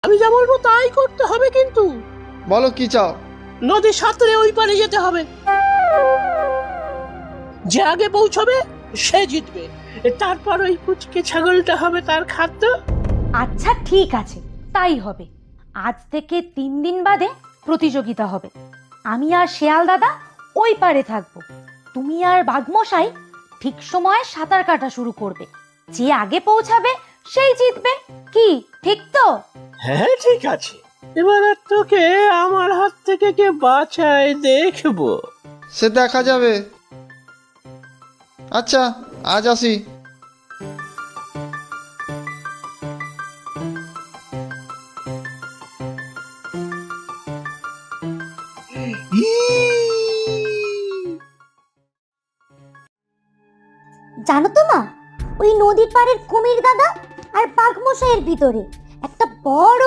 আমি যা বলবো তাই করতে হবে কিন্তু। বলো কি চাও? নদী সাঁতরে ওই পারে যেতে হবে। যে আগে পৌঁছবে সে জিতবে। তারপর ওই পুচকে ছাগলটা হবে তার খাদ্য। আচ্ছা ঠিক আছে, তাই হবে। আজ থেকে 3 দিন বাদে প্রতিযোগিতা হবে। আমি আর শেয়াল দাদা ওই পারে থাকবো, তুমি আর বাঘমশাই ঠিক সময়ে সাঁতার কাটা শুরু করবে। যে আগে পৌঁছাবে সেই জিতবে। কি ঠিক তো? হ্যাঁ ঠিক আছে, এবার আর তোকে আমার হাত থেকে কে বাঁচায় দেখবো। সে দেখা যাবে। আচ্ছা, আজ আসি। জানো তো মা, ওই নদীর পাড়ের কুমির দাদা আর বাঘমশাইয়ের ভিতরে একটা বড়